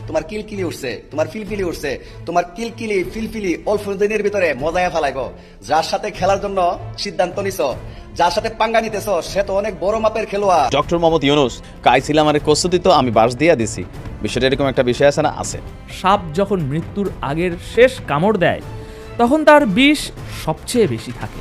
তোমার কিলকিলি উঠছে, তোমার ফিলফিলি উঠছে, তোমার কিলকিলি ফিলফিলি অল্প দিনের ভিতরে মজায় ফেলাইব। যার সাথে খেলার জন্য সিদ্ধান্ত নিছ, যার সাথে পাঙ্গা নিতেছ, সে তো অনেক বড় মাপের খেলোয়াড়। ডক্টর মোহাম্মদ ইউনূস কাইছিলাম আমার কষ্ট দিত, আমি বাস দিয়া দিছি। বিষয়টা এরকম একটা বিষয় আছে না? আছে। সাপ যখন মৃত্যুর আগের শেষ কামড় দেয় তখন তার বিষ সবচেয়ে বেশি থাকে।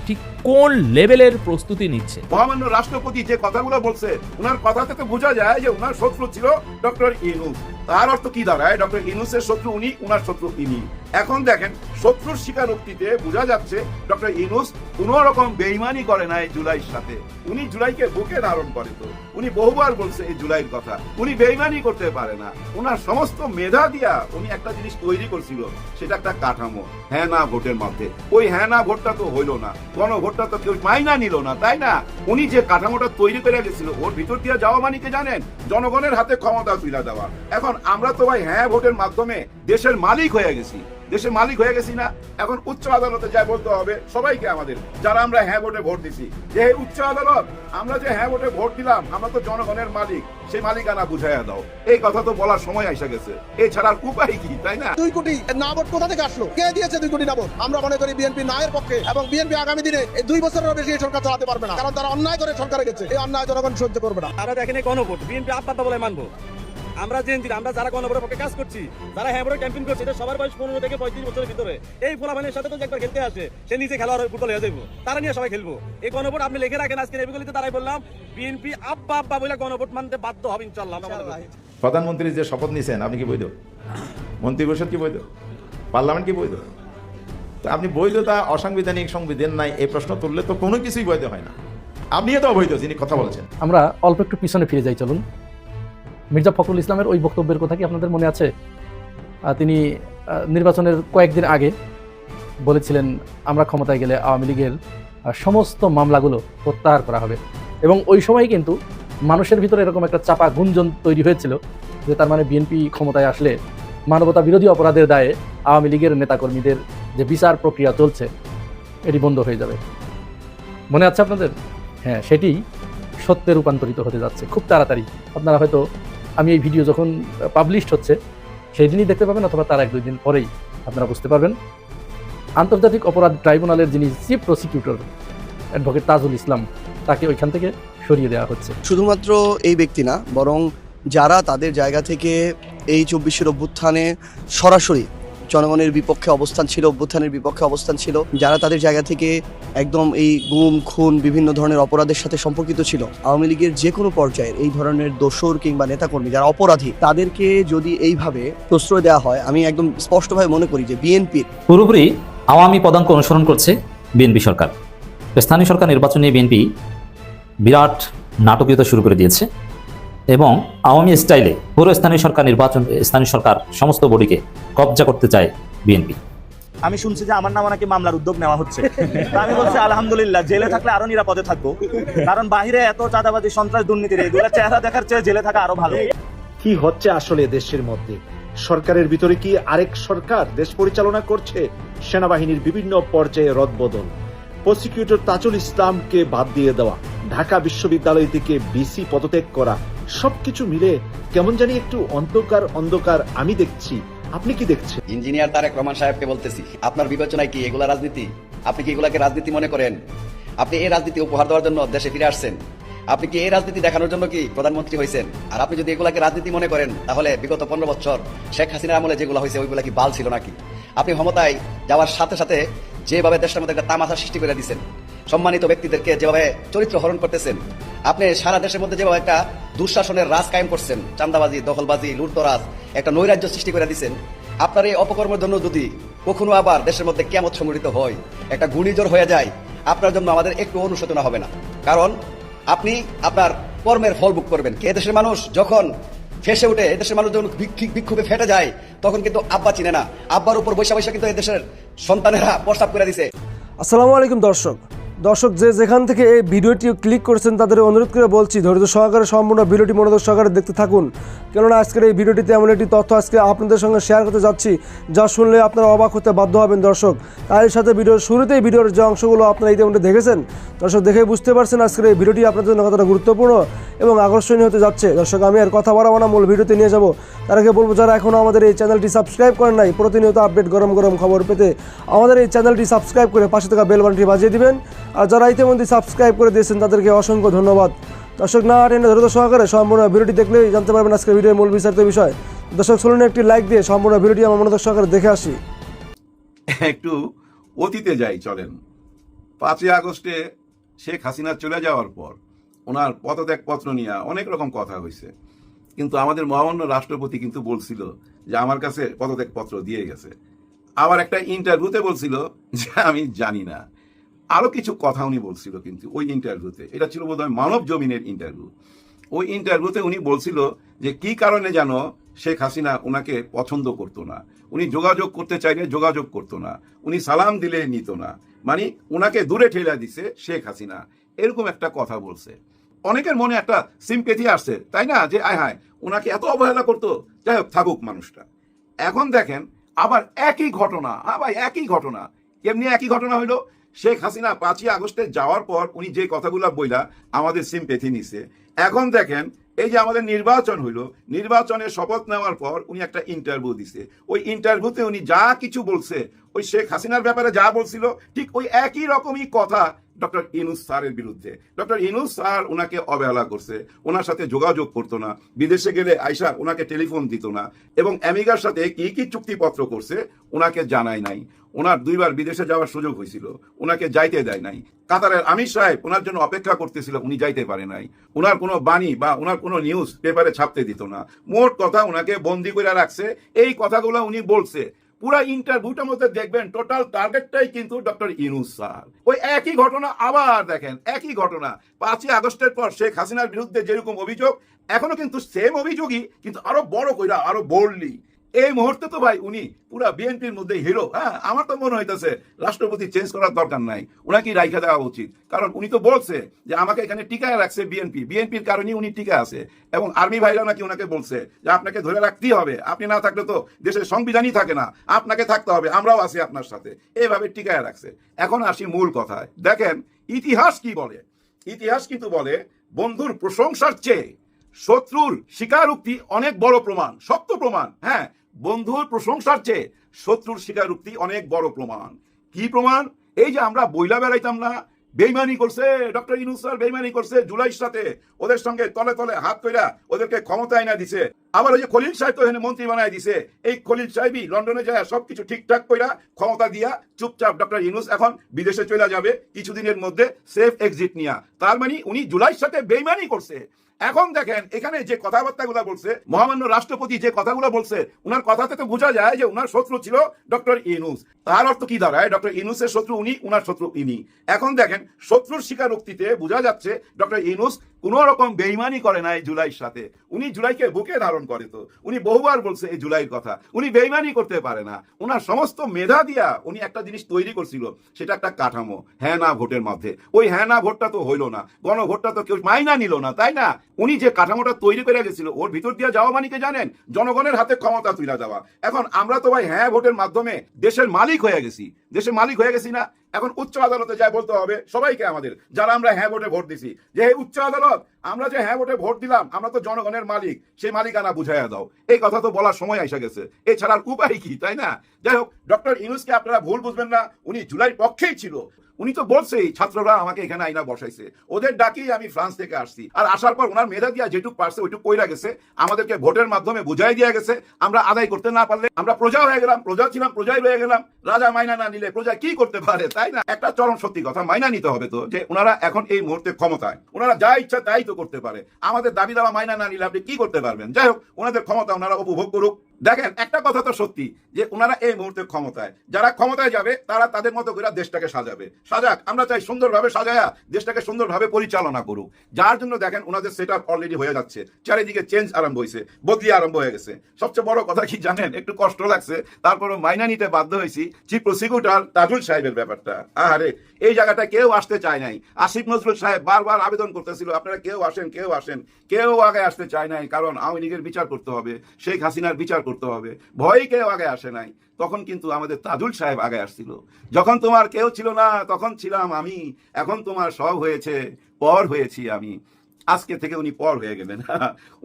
ঠিক কোন লেভেলের প্রস্তুতি নিচ্ছে? মহামান্য রাষ্ট্রপতি যে কথাগুলো বলছে, ওনার কথা থেকে বোঝা যায় যে ওনার শত্রু ছিল ডক্টর ইউনূস। তার অর্থ কি দাঁড়ায়? ডক্টর ইউনূসের শত্রু উনি, ওনার শত্রু তিনি। এখন দেখেন, শত্রুর স্বীকারোক্তিতে বোঝা যাচ্ছে ডক্টর ইউনূস কোন রকম বেইমানি করে না এই জুলাইয়ের সাথে। উনি জুলাইকে বুকে ধারণ করে, তো উনি বহুবার বলছে এই জুলাইয়ের কথা। উনি বেইমানি করতে পারে না। ওনার সমস্ত মেধা দিয়া উনি একটা জিনিস তৈরি করছিল, সেটা একটা কাঠামো, হ্যাঁ না ভোটের মধ্যে। ওই হ্যাঁ না ভোটটা তো হইল না, গণভোটটা তো কেউ মাইনা নিল না, তাই না? উনি যে কাঠামোটা তৈরি করে গেছিল, ওর ভিতর দিয়ে যাওয়া মানে কি জানেন? জনগণের হাতে ক্ষমতা তুলে দেওয়া। এখন আমরা তো ভাই হ্যাঁ ভোটের মাধ্যমে দেশের মালিক হয়ে গেছি, দেশের মালিক হয়ে গেছি না? এখন উচ্চ আদালতে যাই বলতে হবে সবাইকে, আমাদের যারা আমরা হ্যাঁ ভোটে ভোট দিছি, যে উচ্চ আদালত আমরা যে হ্যাঁ ভোটে ভোট দিলাম, আমরা তো জনগণের মালিক, সেই মালিকানা বুঝাইয়া দাও। এই কথা তো বলার সময় এসে গেছে। এছাড়া উপায় কি, তাই না? 2 কোটি না ভোট কোথা থেকে আসলো? কে দিয়েছে 2 কোটি না ভোট? আমরা মনে করি বিএনপি নায়ের পক্ষে, এবং বিএনপি আগামী দিনে এই 2 বছরেরও বেশি এই সরকার চালাতে পারবে না, কারণ তারা অন্যায় করে সরকারে গেছে। এই অন্যায় জনগণ সহ্য করবে না। তারা দেখেন গণভোট বিএনপি আপাতত বলে মানবো। আমরা আমরা যারা গণভোটের পক্ষে কাজ করছি, যারা হ্যাঁ ভোটে ক্যাম্পেইন করছি, এটা সবার বয়স 15 থেকে 35 বছরের ভিতরে। এই ফলাফলের সাথে তো একবার খেলতে আসে, সে নিজে খেলোয়াড় ফুটবল হয়ে যাবো, তারা নিয়ে সবাই খেলবো। এই গণভোট আপনি লিখে রাখেন, আজকে এবিগুলিতে তারাই বললাম বিএনপি আব্বা আব্বা বলে গণভোট মানতে বাধ্য হবে ইনশাআল্লাহ। প্রধানমন্ত্রী যে শপথ নিছেন, আপনি কি বৈধ? মন্ত্রিপরিষদ কি বৈধ? পার্লামেন্ট কি বৈধ? তো আপনি বৈধতা অসাংবিধানিক সংবিধান নাই এই প্রশ্ন তুললে তো কোনো কিছুই বৈধ হয় না। আপনিও তো অবৈধ যিনি কথা বলছেন। আমরা অল্প একটু পিছনে ফিরে যাই, চলুন। মির্জা ফখরুল ইসলামের ওই বক্তব্যের কথা কি আপনাদের মনে আছে? তিনি নির্বাচনের কয়েকদিন আগে বলেছিলেন, আমরা ক্ষমতায় গেলে আওয়ামী লীগের সমস্ত মামলাগুলো প্রত্যাহার করা হবে। এবং ওই সময় কিন্তু মানুষের ভিতরে এরকম একটা চাপা গুঞ্জন তৈরি হয়েছিল যে তার মানে বিএনপি ক্ষমতায় আসলে মানবতা বিরোধী অপরাধের দায়ে আওয়ামী লীগের নেতাকর্মীদের যে বিচার প্রক্রিয়া চলছে এটি বন্ধ হয়ে যাবে। মনে আছে আপনাদের? হ্যাঁ, সেটি সত্যে রূপান্তরিত হতে যাচ্ছে খুব তাড়াতাড়ি। আপনারা হয়তো, আমি এই ভিডিও যখন পাবলিশড হচ্ছে সেই দিনই দেখতে পাবেন, অথবা তার 1-2 দিন পরেই আপনারা বুঝতে পারবেন। আন্তর্জাতিক অপরাধ ট্রাইব্যুনালের যিনি chief prosecutor advocate Tajul Islam, তাকে ওইখান থেকে সরিয়ে দেওয়া হচ্ছে। শুধুমাত্র এই ব্যক্তি না, বরং যারা তাদের জায়গা থেকে এই 24-এর অভ্যুত্থানে সরাসরি জনগণের বিপক্ষে অবস্থান ছিল, অভ্যুত্থানের বিপক্ষে অবস্থান ছিল, যারা তাদের জায়গা থেকে একদম এই গুম খুন বিভিন্ন ধরনের অপরাধের সাথে সম্পর্কিত ছিল, আওয়ামী লীগের যে কোনো পর্যায়ের এই ধরনের দোসর কিংবা নেতাকর্মী যারা অপরাধী, তাদেরকে যদি এইভাবে প্রশ্রয় দেওয়া হয়, আমি একদম স্পষ্টভাবে মনে করি যে বিএনপির পুরোপুরি আওয়ামী পদাঙ্ক অনুসরণ করছে বিএনপি সরকার। স্থানীয় সরকার নির্বাচন নিয়ে বিএনপি বিরাট নাটকীয়তা শুরু করে দিয়েছে এবং আওয়ামী স্টাইলে পুরো স্থানীয় সরকার নির্বাচন, স্থানীয় সরকার সমস্ত বডিকে কবজা করতে চায় বিএনপি। আমি শুনছি যে আমার নামে নাকি মামলার উদ্যোগ নেওয়া হচ্ছে। আমি বলছি আলহামদুলিল্লাহ, জেলে থাকলে আরো নিরাপদে থাকবো, কারণ বাহিরে এত চাঁদাবাজি সন্ত্রাস দুর্নীতির এগুলো চেহারা দেখার চেয়ে জেলে থাকা আরো ভালো। কি হচ্ছে আসলে দেশের মধ্যে? সরকারের ভিতরে কি আরেক সরকার দেশ পরিচালনা করছে? সেনাবাহিনীর বিভিন্ন পর্যায়ে রদবদল, প্রসিকিউটর তাজুল ইসলামকে বাদ দিয়ে দেওয়া, ঢাকা বিশ্ববিদ্যালয় থেকে ভিসি পদত্যাগ করা, সবকিছু মিলে কেমন জানি একটু অন্ধকার অন্ধকার আমি দেখছি। আপনি কি দেখছেন? ইঞ্জিনিয়ার তারেক রহমান সাহেবকে বলতেছি, আপনার বিবেচনায় কি এগুলা রাজনীতি? আপনি কি এগুলাকে রাজনীতি মনে করেন? আপনি এই রাজনীতি উপহার দেওয়ার জন্য দেশে ফিরে আসছেন? আপনি কি এই রাজনীতি দেখানোর জন্য কি প্রধানমন্ত্রী হয়েছেন? আর আপনি যদি এগুলাকে রাজনীতি মনে করেন, তাহলে বিগত 15 বছর শেখ হাসিনার আমলে যেগুলো হয়েছে ওইগুলা কি বাল ছিল নাকি? আপনি ক্ষমতায় যাওয়ার সাথে সাথে যেভাবে দেশের মধ্যে একটা তামাশা সৃষ্টি করে দিচ্ছেন, সম্মানিত ব্যক্তিদেরকে যেভাবে চরিত্র হরণ করতেছেন, আপনি সারা দেশের মধ্যে যেভাবে একটা দুঃশাসনের রাজ কায়েম করছেন, চাঁদাবাজি, দখলবাজি, লুটতরাজ, একটা নৈরাজ্য সৃষ্টি করে দিচ্ছেন, আপনার এই অপকর্মের জন্য যদি কখনো আবার দেশের মধ্যে কিয়ামত সংঘটিত হয়, একটা ঘূর্ণিঝড় হয়ে যায়, আপনার জন্য আমাদের একটু অনুশোচনা হবে না। কারণ আপনি আপনার কর্মের ফল ভোগ করবেন। এদেশের মানুষ যখন ফেসে উঠে, এদেশের মানুষ যখন বিক্ষোভে ফেটে যায়, তখন কিন্তু আব্বা চিনে না, আব্বার উপর বৈশা বৈশা কিন্তু এদেশের সন্তানেরা প্রস্তাব করে দিছে। আসসালামু আলাইকুম দর্শক, দর্শক যে যেখান থেকে এই ভিডিওটি ক্লিক করেছেন তাদের অনুরোধ করে বলছি ধৈর্য সহকারে সম্পূর্ণ ভিডিওটি মনোযোগ সহকারে দেখতে থাকুন, কেননা আজকের এই ভিডিওটিতে এমন একটি তথ্য আজকে আপনাদের সঙ্গে শেয়ার করতে যাচ্ছি যা শুনলে আপনারা অবাক হতে বাধ্য হবেন দর্শক। তার সাথে ভিডিওর শুরুতেই ভিডিওর যে অংশগুলো আপনারা ইতিমধ্যে দেখেছেন দর্শক, দেখে বুঝতে পারছেন আজকের এই ভিডিওটি আপনাদের জন্য কতটা গুরুত্বপূর্ণ এবং আকর্ষণীয় হতে যাচ্ছে। দর্শক আমি আর কথা বাড়াবো না, মূল ভিডিওতে নিয়ে যাব। তার আগে বলবো যারা এখনও আমাদের এই চ্যানেলটি সাবস্ক্রাইব করেন নাই, প্রতিনিয়ত আপডেট গরম গরম খবর পেতে আমাদের এই চ্যানেলটি সাবস্ক্রাইব করে পাশে থাকা বেল বাটনটি বাজিয়ে দিবেন। আর যারা ইতিমধ্যে সাবস্ক্রাইব করে দিয়েছেন তাদেরকে অসংখ্য ধন্যবাদ। দর্শক না টেনে ধৈর্য সহকারে সম্পূর্ণ ভিডিওটি দেখলেই জানতে পারবেন আজকের ভিডিওর মূল বিস্তারিত বিষয়। দর্শক চলুন একটি লাইক দিয়ে সম্পূর্ণ ভিডিওটি আমার মনোযোগ সহকারে দেখে আসি। একটু অতীতে যাই চলেন। 5ই আগস্টে শেখ হাসিনা চলে যাওয়ার পর ওনার পদত্যাগপত্র নিয়ে অনেক রকম কথা হয়েছে, কিন্তু আমাদের মহামান্য রাষ্ট্রপতি কিন্তু বলছিল যে আমার কাছে পদত্যাগপত্র দিয়ে গেছে। আবার একটা ইন্টারভিউতে বলছিল যে আমি জানি না, আরো কিছু কথা উনি বলছিল। কিন্তু ওই ইন্টারভিউতে, এটা ছিল বোধহয় মানব জমিনের ইন্টারভিউ, ওই ইন্টারভিউতে উনি বলছিল যে কি কারণে যেন শেখ হাসিনা ওনাকে পছন্দ করতো না, উনি যোগাযোগ করতে চাইলে যোগাযোগ করতো না, উনি সালাম দিলে নিত না, মানে ওনাকে দূরে ঠেলা দিছে শেখ হাসিনা, এরকম একটা কথা বলছে। অনেকের মনে একটা সিম্পেথি আসছে, তাই না, যে আয় হায় ওনাকে এত অবহেলা করতো, যাই হোক থাকুক মানুষটা। এখন দেখেন আবার একই ঘটনা, ভাই একই ঘটনা। এমনি একই ঘটনা হইলো, শেখ হাসিনা 5ই আগস্টে যাওয়ার পর উনি যে কথাগুলো বইলা আমাদের সিম্পেথি নিছে। এখন দেখেন এই যে আমাদের নির্বাচন হইলো, নির্বাচনের শপথ নেওয়ার পর উনি একটা ইন্টারভিউ দিছে। ওই ইন্টারভিউতে উনি যা কিছু বলছে, ওই শেখ হাসিনার ব্যাপারে যা বলছিল ঠিক ওই একই রকমই কথা ডক্টর ইউনূস স্যারের বিরুদ্ধে। ডক্টর ইউনূস স্যার ওনাকে অবহেলা করছে, ওনার সাথে যোগাযোগ করতো না, বিদেশে গেলে আয়সা ওনাকে টেলিফোন দিত না, এবং আমেরিকার সাথে কি কি চুক্তিপত্র করছে ওনাকে জানায় নাই। ওনার 2বার বিদেশে যাওয়ার সুযোগ হয়েছিল, ওনাকে যাইতে দেয় নাই। কাতারের আমির সাহেব ওনার জন্য অপেক্ষা করতেছিল, উনি যাইতে পারে নাই। ওনার কোনো বাণী বা ওনার কোনো নিউজ পেপারে ছাপতে দিত না। মোট কথা ওনাকে বন্দি করে রাখছে। এই কথাগুলো উনি বলছে। পুরা ইন্টারভিউটার মধ্যে দেখবেন টোটাল টার্গেটটাই কিন্তু ডক্টর ইউনূস স্যার। ওই একই ঘটনা আবার দেখেন, একই ঘটনা 5ই আগস্টের পর শেখ হাসিনার বিরুদ্ধে যেরকম অভিযোগ, এখনো কিন্তু সেম অভিযোগই, কিন্তু আরো বড় কইরা, আরো বোল্ডলি। এই মুহূর্তে তো ভাই উনি পুরা বিএনপির মধ্যে হিরো। হ্যাঁ, আমার তো মনে হইতেছে রাষ্ট্রপতি চেঞ্জ করার দরকার নাই, ওনাকে রাইখা দেওয়া উচিত। কারণ উনি তো বলছে যে আমাকে এখানে টিকায় রাখছে বিএনপি, বিএনপির কারণেই উনি টিকা আছে। এবং আর্মি ভাইরা নাকি ওনাকে বলছে যে আপনাকে ধরে রাখতেই হবে, আপনি না থাকলে তো দেশের সংবিধানই থাকে না, আপনাকে থাকতে হবে, আমরাও আছি আপনার সাথে, এইভাবে টিকায় রাখছে। এখন আসি মূল কথায়। দেখেন ইতিহাস কি বলে। ইতিহাস কিন্তু বলে বন্ধুর প্রশংসার চেয়ে শত্রুর স্বীকারোক্তি অনেক বড় প্রমাণ, শক্ত প্রমাণ। হ্যাঁ, বন্ধুর প্রশংসার চেয়ে শত্রুর স্বীকারোক্তি অনেক বড় প্রমাণ। কি প্রমাণ? এই যে আমরা বইলা বেড়াইতাম না, বেইমানি করছে ডক্টর ইউনূস স্যার, বেইমানি করছে জুলাইর সাথে, ওদের সঙ্গে তলে তলে হাত কইরা ওদেরকে ক্ষমতায় না দিছে। আবার ওই যে খলিল সাহেব তো এখানে মন্ত্রী বানায় দিছে। এই খলিল সাহেবই লন্ডনে যায় সবকিছু ঠিকঠাক কইরা ক্ষমতা দিয়া চুপচাপ ডক্টর ইউনূস এখন বিদেশে চলে যাবে কিছুদিনের মধ্যে সেফ এক্সিট নিয়া। তার মানে উনি জুলাইর সাথে বেইমানি করছে। এখন দেখেন এখানে যে কথাবার্তাগুলো বলছে মহামান্য রাষ্ট্রপতি, যে কথাগুলো বলছে, ওনার কথাতে তো বোঝা যায় যে ওনার শত্রু ছিল ডক্টর ইউনূস। তার অর্থ কি দাঁড়ায়? ডক্টর ইউনূসের শত্রু উনি, ওনার শত্রু ইনি। এখন দেখেন শত্রুর স্বীকারোক্তিতে বোঝা যাচ্ছে ডক্টর ইউনূস কোন রকম বেইমানি করে না এই জুলাইর সাথে। উনি জুলাইকে বুকে ধারণ করে, তো উনি বহুবার বলছে এই জুলাইয়ের কথা, উনি বেইমানি করতে পারে না। ওনার সমস্ত মেধা দিয়া উনি একটা জিনিস তৈরি করছিল, সেটা একটা কাঠামো, হ্যাঁ না ভোটের মধ্যে। ওই হ্যাঁ না ভোটটা তো হইলো না, গণভোটটা তো কেউ মাইনা নিল না, তাই না? উনি যে কাঠামোটা তৈরি করে গেছিল, ওর ভিতর দিয়ে যাওয়া মানে কি জানেন? জনগণের হাতে ক্ষমতা তুলে দেওয়া। এখন আমরা তো ভাই হ্যাঁ ভোটের মাধ্যমে দেশের মালিক হয়ে গেছি, দেশের মালিক হয়ে গেছি না? এখন উচ্চ আদালতে যাই বলতে হবে সবাইকে, আমাদের যারা আমরা হ্যাঁ ভোটে ভোট দিছি, যে উচ্চ আদালত আমরা যে হ্যাঁ ভোটে ভোট দিলাম, আমরা তো জনগণের মালিক, সেই মালিকানা বুঝাইয়া দাও। এই কথা তো বলার সময় এসে গেছে, এছাড়ার উপায় কি, তাই না? যাই হোক, ডক্টর ইউনূসকে আপনারা ভুল বুঝবেন না, উনি জুলাইর পক্ষেই ছিল। উনি তো বলছেই ছাত্ররা আমাকে এখানে আইনা বসাইছে, ওদের ডাকি আমি ফ্রান্স থেকে আসছি। আর আসার পর ওনার মেধা দিয়া যেটুক পারছে ওইটুক কইরা গেছে, আমাদেরকে ভোটের মাধ্যমে বুঝাই দিয়ে গেছে। আমরা আদায় করতে না পারলে আমরা প্রজা হয়ে গেলাম, প্রজা ছিলাম, প্রজাই রয়ে গেলাম। রাজা মাইনা না নিলে প্রজা কি করতে পারে, তাই না? একটা চরম সত্যি কথা মাইনা নিতে হবে তো, যে ওনারা এখন এই মুহূর্তে ক্ষমতায়, ওনারা যা ইচ্ছা তাই তো করতে পারে। আমাদের দাবি দাওয়া মাইনা না নিলে আপনি কি করতে পারবেন? যাই হোক, ওনাদের ক্ষমতা ওনারা উপভোগ করুক। দেখেন একটা কথা তো সত্যি যে ওনারা এই মুহূর্তে ক্ষমতায়, যারা ক্ষমতায় যাবে তারা তাদের মতো করে দেশটাকে সাজাবে, সাজাক। আমরা চাই সুন্দরভাবে সাজায়া দেশটাকে সুন্দরভাবে পরিচালনা করুক। যার জন্য দেখেন ওনাদের সেট আপ অলরেডি হয়ে যাচ্ছে, চারিদিকে চেঞ্জ আরম্ভ হয়েছে, বদলি আরম্ভ হয়ে গেছে। সবচেয়ে বড় কথা কি জানেন, একটু কষ্ট লাগছে, তারপরে মাইনা নিতে বাধ্য হয়েছি চিফ প্রসিকিউটর তাজুল সাহেবের ব্যাপারটা। আরে এই জায়গাটা কেউ আসতে চায় নাই। আসিফ নজরুল সাহেব বারবার আবেদন করতেছিল আপনারা কেউ আসেন, কেউ আসেন, কেউ আগে আসতে চায় নাই, কারণ আওয়ামী লীগের বিচার করতে হবে, শেখ হাসিনার বিচার করতে হবে, ভয়ে কেউ আগে আসে নাই। তখন কিন্তু আমাদের তাজুল সাহেব আগে আসছিল। যখন তোমার কেউ ছিল না তখন ছিলাম আমি, এখন তোমার সব হয়েছে, পর হয়েছি আমি। আজকে থেকে উনি পর হয়ে গেলেন,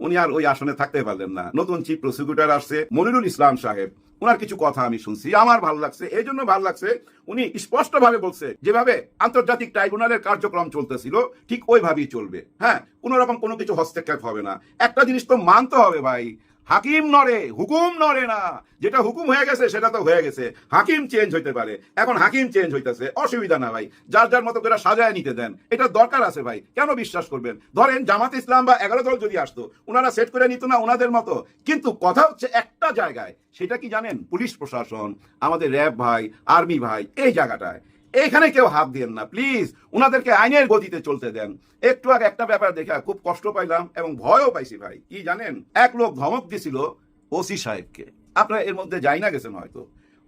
উনি আর ওই আসনে থাকতে পারলেন না। নতুন চিফ প্রসিকিউটর আসছে মনিরুল ইসলাম সাহেব, ওনার কিছু কথা আমি শুনছি, আমার ভালো লাগছে। এই জন্য ভালো লাগছে উনি স্পষ্টভাবে বলছে যেভাবে আন্তর্জাতিক ট্রাইব্যুনালের কার্যক্রম চলতেছিল ঠিক ওইভাবেই চলবে। হ্যাঁ, কোন রকম কোনো কিছু হস্তক্ষেপ হবে না। একটা জিনিস তো মানতে হবে ভাই, হাকিম নড়ে, হুকুম নড়ে না। যেটা হুকুম হয়ে গেছে সেটা তো হয়ে গেছে, হাকিম চেঞ্জ হইতে পারে। এখন হাকিম চেঞ্জ হইতেছে, অসুবিধা না ভাই, যার যার মতো করে সাজায় নিতে দেন, এটা দরকার আছে ভাই। কেন বিশ্বাস করবেন? ধরেন জামাত ইসলাম বা 11 দল যদি আসতো, ওনারা সেট করে নিত না ওনাদের মতো? কিন্তু কথা হচ্ছে একটা জায়গায়, সেটা কি জানেন? পুলিশ প্রশাসন, আমাদের র্যাব ভাই, আর্মি ভাই, এই জায়গাটায় এইখানে কেউ হাত দিয়েন না প্লিজ, ওনাদেরকে আইনের গতিতে চলতে দেন। একটু আগে একটা ব্যাপার দেখে খুব কষ্ট পাইলাম এবং ভয়ও পাইছি ভাই। কি জানেন, এক লোক ধমক দিছিল ওসি সাহেবকে, আপনারা এর মধ্যে যাই না গেছেন হয়তো।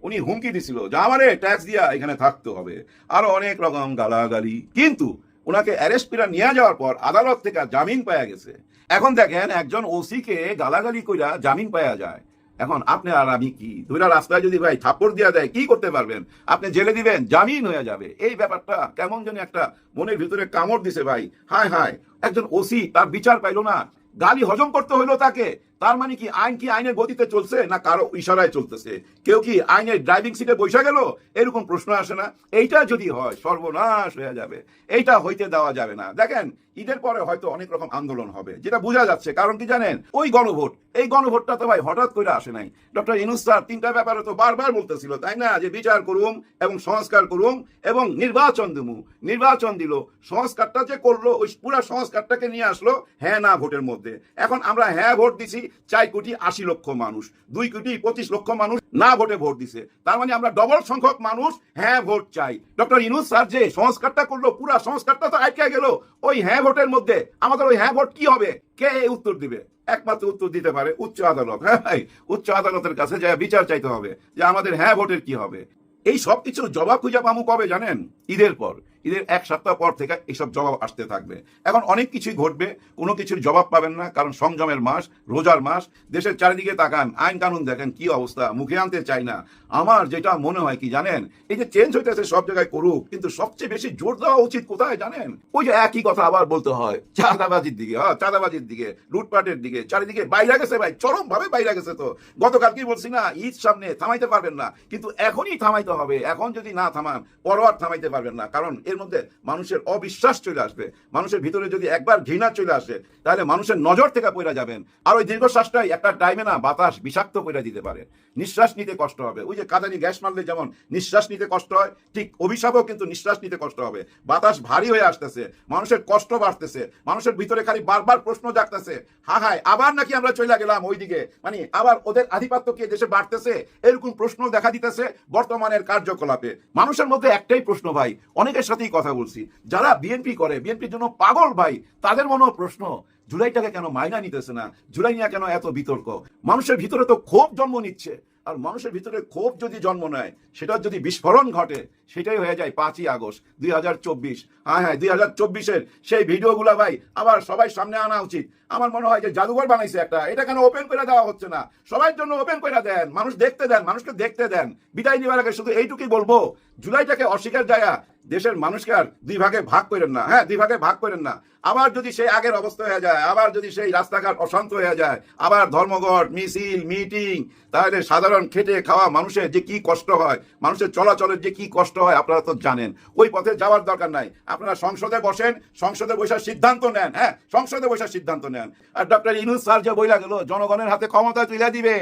উনি হুমকি দিছিল যে আমারে ট্যাক্স দিয়া এখানে থাকতে হবে, আরো অনেক রকম গালাগালি। কিন্তু ওনাকে অ্যারেস্ট করে নিয়ে যাওয়ার পর আদালত থেকে জামিন পাওয়া গেছে। এখন দেখেন একজন ওসিকে গালাগালি কইরা জামিন পাওয়া যায়। এখন আপনি আর আমি কি দুইটা রাস্তায় যদি ভাই থাপ্পড় দিয়া দেয় কি করতে পারবেন? আপনি জেলে দিবেন, জামিন হয়ে যাবে। এই ব্যাপারটা কেমন জানি একটা মনের ভিতরে কামড় দিছে ভাই। হায় হায়, একজন ওসি তার বিচার পাইলো না, গালি হজম করতে হইলো তাকে। তার মানে কি আইনের গতিতে চলছে না কারো ইশারায় চলতেছে? কেউ কি আইনের ড্রাইভিং সিটে বসে গেল? এরকম প্রশ্ন আসে না? এইটা যদি হয় সর্বনাশ হয়ে যাবে, এইটা হইতে দেওয়া যাবে না। দেখেন ঈদের পরে হয়তো অনেক রকম আন্দোলন হবে, যেটা বোঝা যাচ্ছে। কারণ কি জানেন, ওই গণভোট, এই গণভোটটা তো ভাই হঠাৎ করে আসে নাই। ডক্টর ইউনূস স্যার তিনটা ব্যাপারে তো বারবার বলতেছিল, তাই না? যে বিচার করুম এবং সংস্কার করুম এবং নির্বাচন দিমু। নির্বাচন দিল, সংস্কারটা যে করলো ওই পুরা সংস্কারটাকে নিয়ে আসলো হ্যাঁ না ভোটের মধ্যে। এখন আমরা হ্যাঁ ভোট দিছি 4,80,00,000 মানুষ, 2,25,00,000 মানুষ না ভোটে ভোট দিছে। তার মানে আমরা ডবল সংখ্যক মানুষ হ্যাঁ ভোট চাই। ডক্টর ইউনূস স্যার যে সংস্কারটা করলো, পুরা সংস্কারটা তো আটকে গেল ওই হ্যাঁ ভোটের মধ্যে। আমাদের ওই হ্যাঁ ভোট কি হবে? কে উত্তর দিবে? একমাত্র উত্তর দিতে পারে উচ্চ আদালত। হ্যাঁ, উচ্চ আদালতের কাছে যা বিচার চাইতে হবে যে আমাদের হ্যাঁ ভোটের কি হবে। এই সব কিছুর জবাব খুঁজে পাবো কবে জানেন? ঈদের পর। ঈদের 1 সপ্তাহ পর থেকে এইসব জবাব আসতে থাকবে। এখন অনেক কিছুই ঘটবে, কোনো কিছুর জবাব পাবেন না, কারণ সংযমের মাস, রোজার মাস। দেশের চারিদিকে তাকান, আইন কানুন দেখেন কি অবস্থা, মুখে আনতে চাই না। আমার যেটা মনে হয় কি জানেন, এই যে চেঞ্জ হইতেছে সব জায়গায় করুক, কিন্তু সবচেয়ে বেশি জোর দেওয়া উচিত কোথায় জানেন? ওই যে একই কথা আবার বলতে হয়, চাঁদাবাজির দিকে। চাঁদাবাজির দিকে, লুটপাটের দিকে, চারিদিকে বাইরে গেছে ভাই, চরম ভাবে বাইরে গেছে। তো গতকাল কি বলছি না, ঈদ সামনে, থামাইতে পারবেন না, কিন্তু এখনই থামাইতে হবে। এখন যদি না থামান পরোয়ার থামাইতে পারবেন না, কারণ এর মধ্যে মানুষের অবিশ্বাস চলে আসবে। মানুষের ভিতরে যদি একবার ঘৃণা চলে আসে তাহলে মানুষের নজর থেকে পড়ে যাবেন। আর ওই দীর্ঘশ্বাসটাই একটা টাইমে না বাতাস বিষাক্ত করে দিতে পারে, নিঃশ্বাস নিতে কষ্ট হবে। ওই যে কাঁদানি গ্যাস মারলে যেমন নিঃশ্বাস নিতে কষ্ট হয়, ঠিক অভিশাপও কিন্তু নিঃশ্বাস নিতে কষ্ট হবে। বাতাস ভারী হয়ে আসতেছে, মানুষের কষ্ট বাড়তেছে, মানুষের ভিতরে খালি বারবার প্রশ্ন জাগতেছে, হায় আবার নাকি আমরা চলে গেলাম ওইদিকে, মানে আবার ওদের আধিপত্য কি দেশে বাড়তেছে, এরকম প্রশ্ন দেখা দিতেছে বর্তমানের কার্যকলাপে। মানুষের মধ্যে একটাই প্রশ্ন ভাই, অনেকের সাথেই কথা বলছি, যারা বিএনপি করে, বিএনপির জন্য পাগল ভাই, তাদের মনেও প্রশ্ন, জুলাইটাকে কেন মাইনা নিতেছে না? জুলাই নিয়ে কেন এত বিতর্ক? মানুষের ভিতরে তো ক্ষোভ জন্ম নিচ্ছে, আর মানুষের ভিতরে ক্ষোভ যদি জন্ম নেয়, সেটার যদি বিস্ফোরণ ঘটে, সেটাই হয়ে যায় 5ই আগস্ট 2024। হ্যাঁ, 2024-এর সেই ভিডিওগুলা ভাই আবার সবাই সামনে আনা উচিত। আমার মনে হয় যে জাদুঘর বানাইছে একটা, এটা কেন ওপেন করে দেওয়া হচ্ছে না? সবার জন্য ওপেন করে দেন, মানুষ দেখতে দেন, মানুষকে দেখতে দেন। বিদায় নেওয়ার আগে শুধু এইটুকুই বলবো, জুলাইটাকে অস্বীকার যায় দেশের মানুষকে আর 2 ভাগে ভাগ করেন না। হ্যাঁ, 2 ভাগে ভাগ করেন না। আবার যদি সেই আগের অবস্থা হয়ে যায়, আবার যদি সেই রাস্তাঘাট অশান্ত হয়ে যায়, আবার ধর্মঘট, মিছিল, মিটিং, তাহলে সাধারণ খেটে খাওয়া মানুষের যে কি কষ্ট হয়, মানুষের চলাচলের যে কি কষ্ট হয় আপনারা তো জানেন। ওই পথে যাওয়ার দরকার নাই, আপনারা সংসদে বসেন, সংসদে বসার সিদ্ধান্ত নেন। হ্যাঁ, সংসদে বসার সিদ্ধান্ত নেন। আর ডক্টর ইউনূস স্যার যে বইলা গেল জনগণের হাতে ক্ষমতা তুলে দিবে,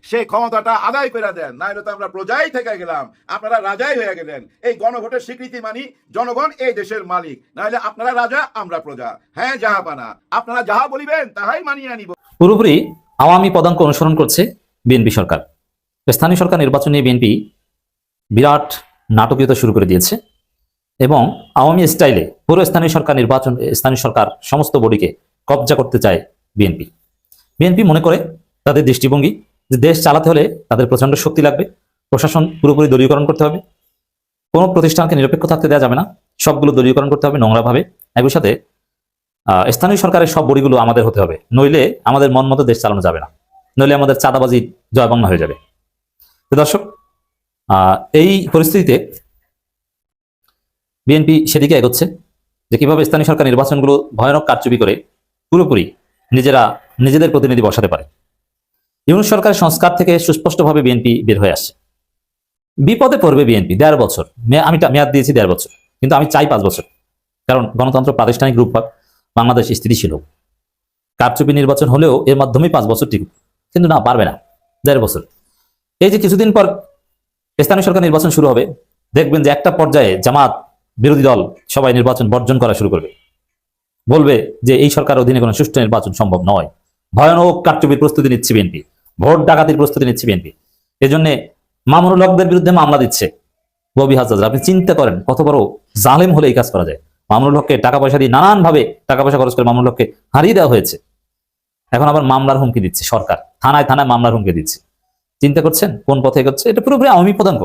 সেই ক্ষমতাটা আদায় করে দেন, নাহলে তো আমরা প্রজাই থেকে গেলাম, আপনারা রাজাই হয়ে গেলেন। এই গণভোটের স্বীকৃতি মানি জনগণ এই দেশের মালিক, নাহলে আপনারা রাজা আমরা প্রজা। হ্যাঁ জাহাপানা, আপনারা যাহা বলিবেন তাহাই মানিয়ে আনিব। পুরোপুরি আওয়ামী পদাঙ্ক অনুসরণ করছে বিএনপি সরকার। স্থানীয় সরকার নির্বাচন নিয়ে বিএনপি বিরাট নাটকীয়তা শুরু করে দিয়েছে এবং আওয়ামী স্টাইলে পুরো স্থানীয় সরকার সমস্ত বডিকে কবজা করতে চায় বিএনপি। বিএনপি মনে করে তাদের দৃষ্টিভঙ্গি যে দেশ চালাতে হলে তাদের প্রচন্ড শক্তি লাগবে, প্রশাসন পুরোপুরি দলীয়করণ করতে হবে, কোনো প্রতিষ্ঠানকে নিরপেক্ষ থাকতে দেওয়া যাবে না, সবগুলো দলীয়করণ করতে হবে নোংরাভাবে। একই সাথে স্থানীয় সরকারের সব বডিগুলো আমাদের হতে হবে, নইলে আমাদের মন মতো দেশ চালানো যাবে না, নইলে আমাদের চাঁদাবাজি জয়বাংলা হয়ে যাবে। তো দর্শক, এই পরিস্থিতিতে বিএনপি সেদিকে এগোচ্ছে যে কিভাবে স্থানীয় সরকার নির্বাচনগুলো ভয়ানক কারচুপি করে পুরোপুরি নিজেদের প্রতিনিধি বসাতে পারে। ইউনূস সরকারের সংস্কার থেকে সুস্পষ্টভাবে বিএনপি বের হয়ে আসছে। বিপদে পড়বে বিএনপি 1.5 বছর, আমি মেয়াদ দিয়েছি 1.5 বছর, কিন্তু আমি চাই 5 বছর, কারণ গণতন্ত্র প্রাতিষ্ঠানিক রূপ পাক, বাংলাদেশ স্থিতিশীল হোক। কারচুপি নির্বাচন হলেও এর মাধ্যমেই 5 বছর টিকুক, কিন্তু না, পারবে না 1.5 বছর। এই যে কিছুদিন পর স্থানীয় সরকার নির্বাচন শুরু হবে, দেখবেন যে একটা পর্যায়ে জামাত বিরোধী দল সবাই নির্বাচন বর্জন করা শুরু করবে, বলবে যে এই সরকার অধীনে কোনো সুষ্ঠু নির্বাচন সম্ভব নয়। ভয়ানক কারচুপির প্রস্তুতি নিচ্ছে বিএনপি, ভোট ডাকাতির প্রস্তুতি নিচ্ছে বিএনপি। এই জন্য মামুনুল হকদের বিরুদ্ধে মামলা দিচ্ছে ববি হাজরা। আপনি চিন্তা করেন কত বড় জালেম হলে এই কাজ করা যায়। মামুনুল হককে টাকা পয়সা দিয়ে নানানভাবে টাকা পয়সা খরচ করে মামুনুল হককে হারিয়ে দেওয়া হয়েছে, এখন আবার মামলার হুমকি দিচ্ছে সরকার, থানায় থানায় মামলার হুমকি দিচ্ছে। চিন্তা করছেন কোন পথে এগোচ্ছে? এটা পুরোপুরি আওয়ামী পদাঙ্ক।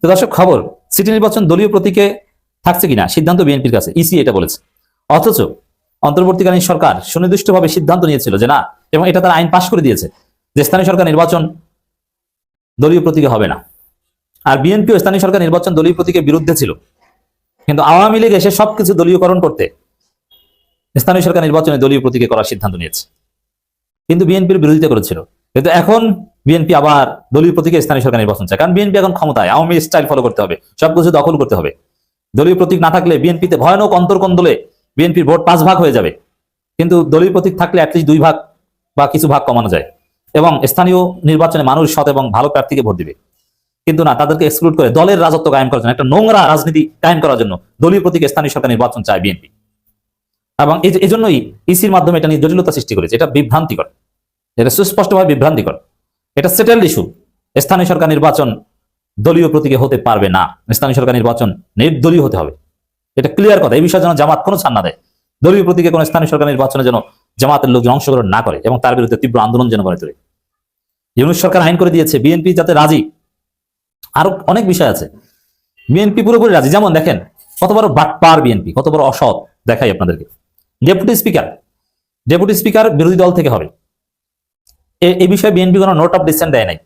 তো দর্শক, খবর সিটি নির্বাচন দলীয় প্রতীকে থাকছে কিনা সিদ্ধান্ত বিএনপির কাছে, ইসি এটা বলেছে। অথচ অন্তর্বর্তীকালীন সরকার সুনির্দিষ্টভাবে সিদ্ধান্ত নিয়েছিল যে না, এবং এটা তার আইন পাশ করে দিয়েছে যে স্থানীয় সরকার নির্বাচন দলীয় প্রতীকে হবে না। আর বিএনপিও স্থানীয় সরকার নির্বাচন দলীয় প্রতীকের বিরুদ্ধে ছিল, কিন্তু আওয়ামী লীগ এসে সবকিছু দলীয়করণ করতে স্থানীয় সরকার নির্বাচনে দলীয় প্রতীকে করার সিদ্ধান্ত নিয়েছে, কিন্তু বিএনপির বিরোধিতা করেছিল। কিন্তু এখন বিএনপি আবার দলীয় প্রতীকে স্থানীয় সরকার নির্বাচন চায়, কারণ বিএনপি এখন ক্ষমতায়, আওয়ামী স্টাইল ফলো করতে হবে, সবকিছু দখল করতে হবে। দলীয় প্রতীক না থাকলে বিএনপিতে ভয়ানক অন্তর্কন্দলে বিএনপির ভোট 5 ভাগ হয়ে যাবে, কিন্তু দলীয় প্রতীক থাকলে অ্যাটলিস্ট 2 ভাগ বা কিছু ভাগ কমানো যায়, এবং স্থানীয় নির্বাচনে মানুষ সৎ এবং ভালো প্রার্থীকে ভোট দিবে। কিন্তু না, তাদেরকে এক্সক্লুড করে দলের রাজত্ব কায়েম করার জন্য, একটা নোংরা রাজনীতি কায়েম করার জন্য দলীয় প্রতীকে স্থানীয় সরকার নির্বাচন চায় বিএনপি। এবং এই জন্যই ইসির মাধ্যমে এটা নিয়ে জটিলতা সৃষ্টি করেছে। এটা বিভ্রান্তিকর, এটা সুস্পষ্টভাবে বিভ্রান্তিকর। এটা সেটেলড ইস্যু। স্থানীয় সরকার নির্বাচন দলীয় প্রতীকে হতে পারবে না, স্থানীয় সরকার নির্বাচন নির্দলীয় হতে হবে। এটা ক্লিয়ার কথা। এই বিষয়ে যেন জামাত কোনো ছাড় না দেয়, দলীয় প্রতীকে কোনো স্থানীয় সরকার নির্বাচনে যেন জামাতের লোকজন অংশগ্রহণ না করে এবং তার বিরুদ্ধে তীব্র আন্দোলন যেন করে তোলে। ইউনূস সরকার আইন করে দিয়েছে, বিএনপি যাতে রাজি। আরো অনেক বিষয় আছে, বিএনপি পুরোপুরি রাজি। যেমন দেখেন কত বড় বাটপার বিএনপি, কত বড় অসৎ দেখাই আপনাদেরকে। ডেপুটি স্পিকার বিরোধী দল থেকে হবে, এই বিষয়ে বিএনপি কোনো নোট অফ ডিসেন্ট দেয় নাই।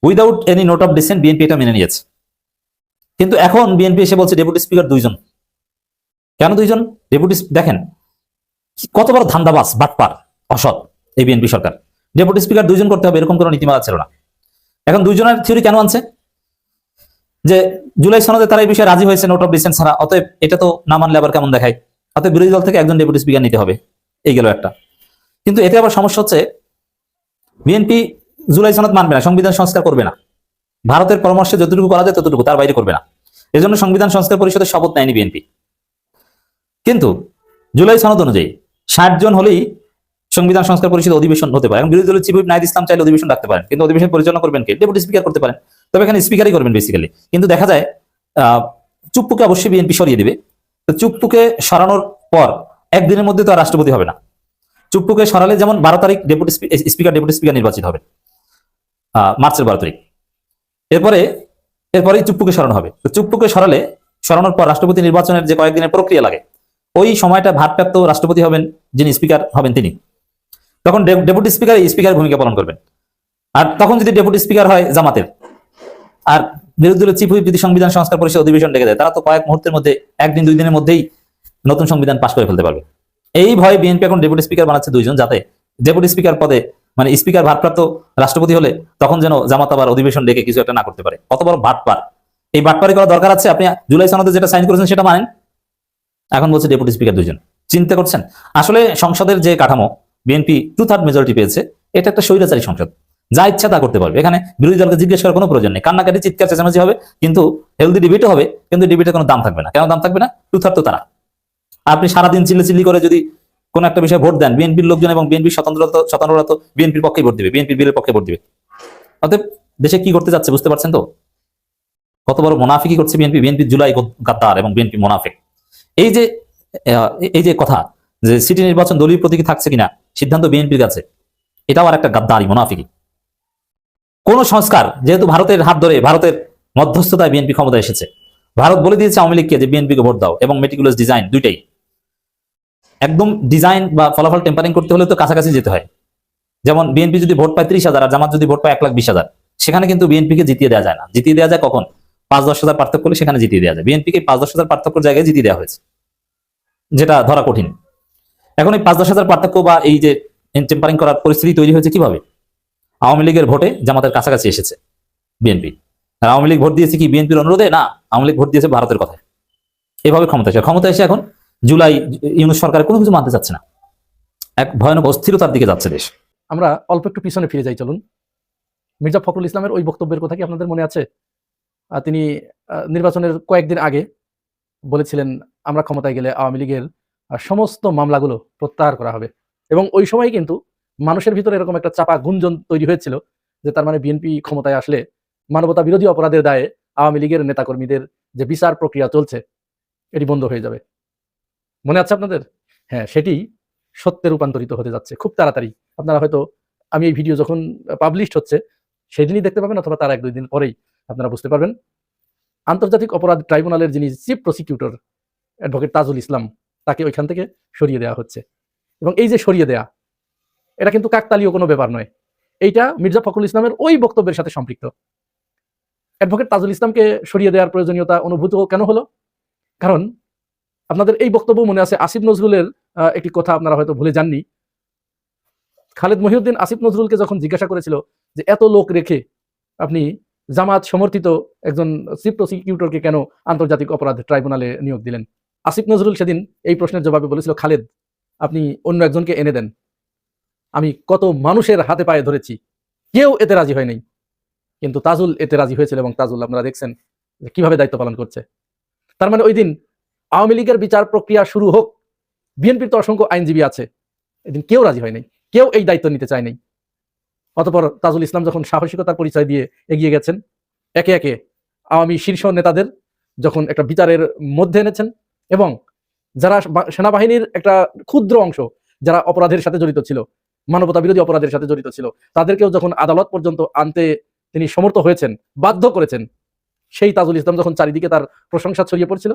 Without any note of dissent BNP এটা মেনে নিয়েছে। কিন্তু এখন বিএনপি এসে বলছে ডেপুটি স্পিকার 2 জন। কেন 2 জন? ডেপুটি দেখেন কত বড় ধান্দাবাজ, বাটপার, অসৎ এই বিএনপি সরকার। ডেপুটি স্পিকার 2 জন করতে হবে এরকম কোনো নীতিমালা ছিল না। এখন 2 জনের থিওরি কেন আনছে? যে জুলাই সনদে তারা এই বিষয়ে রাজি হয়েছে নোট অফ ডিসেন্ট ছাড়া, অতএব এটা তো না মানলে আবার কেমন দেখায়, অতএব বিরোধী দল থেকে একজন ডেপুটি স্পিকার নিতে হবে। এই গেল একটা। কিন্তু এতে আবার সমস্যা হচ্ছে, বিএনপি জুলাই সনদ মানবে না, সংবিধান সংস্কার করবে না, ভারতের পরামর্শে যতটুকু করা যায় ততটুকু, তার বাইরে করবে না। এজন্য সংবিধান সংস্কার পরিষদের শপথ নেয়নি বিএনপি। কিন্তু জুলাই সনদ অনুযায়ী 60 জন হলেই সংবিধান সংস্কার পরিষদ অধিবেশন হতে পারে। এবং বিরোধী দলের চিফ হুইপ নাহিদ ইসলাম চাইলে অধিবেশন ডাকতে পারেন, কিন্তু অধিবেশন পরিচালনা করবেন কে? ডেপুটি স্পিকার করতে পারেন। তবে এখানে স্পিকারই করবেন বেসিক্যালি। কিন্তু দেখা যায় চুপ্পুকে অবশ্যই বিএনপি সরিয়ে দিবে। তো চুপ্পুকে সরানোর পর একদিনের মধ্যে তো আর রাষ্ট্রপতি হবে না। চুপ্পুকে সরালে যেমন 12 তারিখ ডেপুটি স্পিকার নির্বাচিত হবে, মার্চের 12 তারিখ। এরপরেই চুপ্পুকে সরানো হবে। তো চুপ্পুকে সরানোর পর রাষ্ট্রপতি নির্বাচনের যে কয়েকদিনের প্রক্রিয়া লাগে, ওই সময়টা ভারপ্রাপ্ত রাষ্ট্রপতি হবেন যিনি স্পিকার হবেন তিনি। তখন ডেপুটি স্পিকার ভূমিকা পালন করবেন। আর তখন যদি ডেপুটি স্পিকার হয় জামাতের, আর বিরোধী দলের চিফ হুইপ যদি সংবিধান সংস্কার পরিষদ অধিবেশন ডেকে দেয়, তারা তো কয়েক মুহূর্তের মধ্যে, 1-2 দিনের মধ্যেই নতুন সংবিধান পাশ করে ফেলতে পারবে। এই ভয়ে বিএনপি এখন ডেপুটি স্পিকার বানাচ্ছে 2 জন, যাতে ডেপুটি স্পিকার পদে, মানে স্পিকার ভারপ্রাপ্ত রাষ্ট্রপতি হলে তখন যেন জামাত আবার অধিবেশন ডেকে কিছু একটা না করতে পারে। কত বড় বাটপার! এই বাটপারি করা দরকার আছে। আপনি জুলাই সনদে যেটা সাইন করেছেন সেটা মানেন, এখন বলছে ডেপুটি স্পিকার 2 জন। চিন্তা করছেন? আসলে সংসদের যে কাঠামো, বিএনপি 2/3 মেজরিটি পেয়েছে, এটা একটা স্বৈরাচারী সংসদ, যা ইচ্ছা তা করতে পারবে। এখানে বিরোধী দলকে জিজ্ঞেস করার কোনো প্রয়োজন নেই। কান্নাকাটি, চিৎকার চেঁচামেচি হবে, কিন্তু হেলদি ডিবেটও হবে, কিন্তু ডিবেটের কোনো দাম থাকবে না। কেন দাম থাকবে না? 2/3 তো তারা। আপনি সারাদিন চিল্লি করে যদি কোন একটা বিষয়ে ভোট দেন, বিএনপির লোকজন এবং বিএনপির স্বতন্ত্ররা তো বিএনপির পক্ষে ভোট দিবে, বিএনপির বিলের পক্ষে ভোট দিবে। অতএব দেশে কি করতে যাচ্ছে বুঝতে পারছেন তো? কত বড় মোনাফিকি করছে বিএনপি। বিএনপি জুলাই গাদ্দার এবং বিএনপি মোনাফিক। এই যে কথা যে সিটি নির্বাচন দলীয় প্রতীকে থাকছে কিনা সিদ্ধান্ত বিএনপির কাছে, এটাও আর একটা গাদ্দারি মোনাফিকি। কোন সংস্কার, যেহেতু ভারতের হাত ধরে ভারতের মধ্যস্থতায় বিএনপি ক্ষমতায় এসেছে, ভারত বলে দিয়েছে আওয়ামী লীগকে যে বিএনপিকে ভোট দাও, এবং মেটিকুলাস ডিজাইন দুইটাই। একদম ডিজাইন বা ফলাফল টেম্পারিং করতে হলে তো কাছাকাছি যেতে হয়। যেমন বিএনপি যদি ভোট পায় 30,000 আর জামাত যদি ভোট পায় 1,20,000, সেখানে কিন্তু বিএনপিকে জিতিয়ে দেওয়া যায় না। জিতিয়ে দেওয়া যায় কখন? 5-10,000 পার্থক্য হলে সেখানে জিতিয়ে দেওয়া যায়। বিএনপিকে 5-10,000 পার্থক্যের জায়গায় জিতিয়ে দেওয়া হয়েছে, যেটা ধরা কঠিন। এখন এই 5-10,000 পার্থক্য বা এই যে টেম্পারিং করার পরিস্থিতি তৈরি হয়েছে কিভাবে? আওয়ামী লীগের ভোটে জামাতের কাছাকাছি এসেছে বিএনপি। আর আওয়ামী লীগ ভোট দিয়েছে কি বিএনপির অনুরোধে? না, আওয়ামী লীগ ভোট দিয়েছে ভারতের কথায়। এভাবে ক্ষমতা এসে এখন জুলাই ইউনূস সরকার কোনো কিছু মানতে চাচ্ছে না। এক ভয়ানক অস্থিরতার দিকে যাচ্ছে দেশ। আমরা অল্প একটু পিছনে ফিরে যাই চলুন। মির্জা ফখরুল ইসলামের ওই বক্তব্যের কথা কি আপনাদের মনে আছে? তিনি নির্বাচনের কয়েকদিন আগে বলেছিলেন আমরা ক্ষমতায় গেলে আওয়ামী লীগের সমস্ত মামলাগুলো প্রত্যাহার করা হবে। এবং ওই সময় কিন্তু মানুষের ভিতরে এরকম একটা চাপা গুঞ্জন তৈরি হয়েছিল যে তার মানে বিএনপি ক্ষমতায় আসলে মানবতা বিরোধী অপরাধের দায়ে আওয়ামী লীগের নেতাকর্মীদের যে বিচার প্রক্রিয়া চলছে এটি বন্ধ হয়ে যাবে। মনে আছে আপনাদের? হ্যাঁ, সেটি সত্যে রূপান্তরিত হতে যাচ্ছে খুব তাড়াতাড়ি। আপনারা হয়তো আমি এই ভিডিও যখন পাবলিশড হচ্ছে সেদিনই দেখতে পাবেন, অথবা তার 1-2 দিন পরেই আপনারা বুঝতে পারবেন। আন্তর্জাতিক অপরাধ ট্রাইব্যুনালের যিনি chief prosecutor advocate Tajul Islam, তাকে ওইখান থেকে সরিয়ে দেওয়া হচ্ছে। এবং এই যে সরিয়ে দেয়া, এটা কিন্তু কাকতালীয় কোনো ব্যাপার নয়। এইটা মির্জা ফখরুল ইসলামের ওই বক্তব্যের সাথে সম্পৃক্ত। অ্যাডভোকেট তাজুল ইসলামকে সরিয়ে দেওয়ার প্রয়োজনীয়তা অনুভূত কেন হলো? কারণ আপনাদের এই বক্তব্য মনে আছে, আসিফ নজরুলের একটি কথা আপনারা হয়তো ভুলে যাননি। খালেদ মহিউদ্দিন আসিফ নজরুলকে যখন জিজ্ঞাসা করেছিল যে এত লোক রেখে আপনি জামাত সমর্থিত একজন চিফ প্রসিকিউটরকে কেন আন্তর্জাতিক অপরাধ ট্রাইব্যুনালে নিয়োগ দিলেন, আসিফ নজরুল সেদিন এই প্রশ্নের জবাবে বলেছিল, খালেদ আপনি অন্য একজনকে এনে দেন, আমি কত মানুষের হাতে পায়ে ধরেছি, কেউ এতে রাজি হয় নাই, কিন্তু তাজুল এতে রাজি হয়েছিল। এবং তাজুল আপনারা দেখছেন যে কিভাবে দায়িত্ব পালন করছে। তার মানে ওই দিন আওয়ামী লীগের বিচার প্রক্রিয়া শুরু হোক, বিএনপির তো অসংখ্য আইনজীবী আছে, এদিন কেউ রাজি হয় নাই, কেউ এই দায়িত্ব নিতে চায় নাই। অতঃপর তাজুল ইসলাম যখন সাহসিকতার পরিচয় দিয়ে এগিয়ে গেছেন, একে একে আওয়ামী শীর্ষ নেতাদের যখন একটা বিচারের মধ্যে এনেছেন, এবং যারা সেনাবাহিনীর একটা ক্ষুদ্র অংশ যারা অপরাধের সাথে জড়িত ছিল, মানবতা বিরোধী অপরাধের সাথে জড়িত ছিল, তাদেরকেও যখন আদালত পর্যন্ত আনতে তিনি সমর্থ হয়েছেন, বাধ্য করেছেন, সেই তাজুল ইসলাম যখন চারিদিকে তার প্রশংসা ছড়িয়ে পড়ছিল,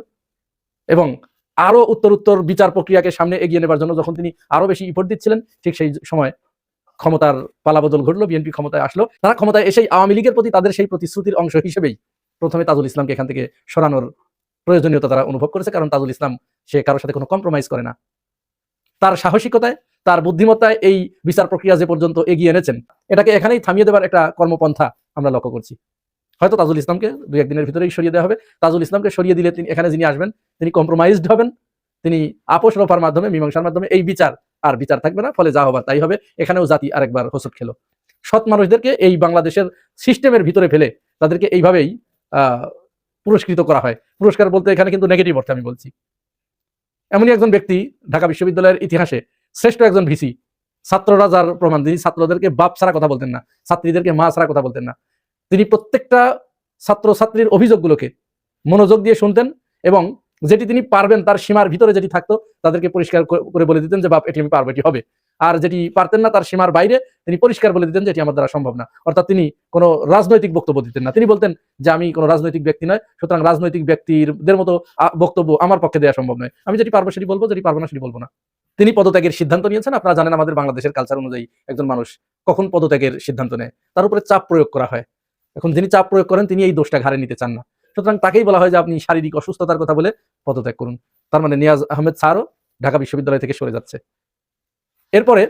এবং আরো উত্তর বিচার প্রক্রিয়াকে সামনে এগিয়ে নেবার জন্য যখন তিনি আরো বেশি ইফোর্ট দিচ্ছিলেন, ঠিক সেই সময় ক্ষমতার পালাবদল ঘটলো, বিএনপি ক্ষমতায় আসলো। তারা ক্ষমতায় এসেই আওয়ামী লীগের প্রতি তাদের সেই প্রতিশ্রুতির অংশ হিসেবেই প্রথমে তাজুল ইসলামকে এখান থেকে সরানোর প্রয়োজনীয়তা তারা অনুভব করেছে। কারণ তাজুল ইসলাম সে কারোর সাথে কোনো কম্প্রোমাইজ করে না। তার সাহসিকতায়, তার বুদ্ধিমত্তায় এই বিচার প্রক্রিয়া যে পর্যন্ত এগিয়ে এনেছেন, এটাকে এখানেই থামিয়ে দেবার একটা কর্মপন্থা আমরা লক্ষ্য করছি। হয়তো তাজুল ইসলামকে 2-1 দিনের ভিতরেই সরিয়ে দেওয়া হবে। তাজুল ইসলামকে সরিয়ে দিলে তিনি এখানে যিনি আসবেন তিনি কম্প্রোমাইজড হবেন, তিনি আপোষ রফার মাধ্যমে, মীমাংসার মাধ্যমে এই বিচার আর বিচার থাকবে না, ফলে যা হবার তাই হবে। এখানেও জাতি আরেকবার হোঁচট খেলো। সৎ মানুষদেরকে এই বাংলাদেশের সিস্টেমের ভিতরে ফেলে তাদেরকে এইভাবেই পুরস্কৃত করা হয়। পুরস্কার বলতে এখানে কিন্তু নেগেটিভ অর্থে আমি বলছি। এমনই একজন ব্যক্তি ঢাকা বিশ্ববিদ্যালয়ের ইতিহাসে শ্রেষ্ঠ একজন ভিসি, ছাত্ররা যার প্রমাণ, তিনি ছাত্রদেরকে বাপ ছাড়া কথা বলতেন না, ছাত্রীদেরকে মা ছাড়া কথা বলতেন না। তিনি প্রত্যেকটা ছাত্র ছাত্রীর অভিযোগগুলোকে মনোযোগ দিয়ে শুনতেন, এবং যেটি তিনি পারবেন তার সীমার ভিতরে যেটি থাকতো তাদেরকে পরিষ্কার করে বলে দিতেন যে বাপ এটি আমি পারবো, এটি হবে। আর যেটি পারতেন না তার সীমার বাইরে তিনি পরিষ্কার বলে দিতেন যে এটি আমার দ্বারা সম্ভব না। অর্থাৎ তিনি কোনো রাজনৈতিক বক্তব্য দিতেন না। তিনি বলতেন যে আমি কোনো রাজনৈতিক ব্যক্তি নয়, সুতরাং রাজনৈতিক ব্যক্তিদের মতো বক্তব্য আমার পক্ষে দেওয়া সম্ভব নয়। আমি যেটি পারবো সেটি বলবো, যেটি পারবো না সেটি বলবো না। তিনি পদত্যাগের সিদ্ধান্ত নিয়েছেন। আপনারা জানেন আমাদের বাংলাদেশের কালচার অনুযায়ী একজন মানুষ কখন পদত্যাগের সিদ্ধান্ত নেয়, তার উপরে চাপ প্রয়োগ করা হয়। এখন যিনি চাপ প্রয়োগ করেন তিনি এই দোষটা ঘাড়ে নিতে চান না, সুতরাং তাকেই বলা হয় যে আপনি শারীরিক অসুস্থতার কথা বলে পদত্যাগ করুন। তার মানে নিয়াজ আহমেদ স্যারও ঢাকা বিশ্ববিদ্যালয় থেকে সরে যাচ্ছে। এরপরে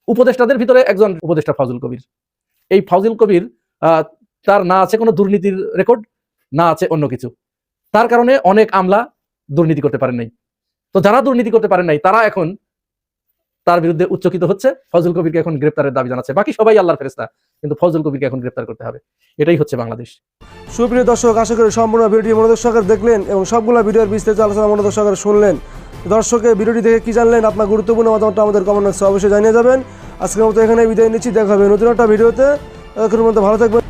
উপদেষ্টাদের ভিতরে একজন উপদেষ্টা ফজল কবির। এই ফজল কবির তার না আছে কোনো দুর্নীতির রেকর্ড, না আছে অন্য কিছু। তার কারণে অনেক আমলা দুর্নীতি করতে পারেন নাই। তো যারা দুর্নীতি করতে পারেন নাই তারা এখন তার বিরুদ্ধে উচ্চকিত হচ্ছে। ফজল কবিরকে এখন গ্রেপ্তারের দাবি জানাচ্ছে। বাকি সবাই আল্লাহর ফেরেশতা, কিন্তু ফজল কবিরকে এখন গ্রেপ্তার করতে হবে। এটাই হচ্ছে বাংলাদেশ। সুপ্রিয় দর্শক, আশা করি সম্পূর্ণ ভিডিওটি মনোযোগ সহকারে দেখলেন এবং সবগুলো ভিডিওর বিস্তারিত আলোচনা মনোযোগ সহকারে শুনলেন। দর্শকের ভিডিওটি দেখে কি জানলেন, আপনার গুরুত্বপূর্ণ মতামতটা আমাদের কমেন্ট বক্সে অবশ্যই জানিয়ে যাবেন। আজকের মতো এখানে বিদায় নিচ্ছি, দেখা হবে নতুন একটা ভিডিওতে। এখনের মধ্যে ভালো থাকবেন।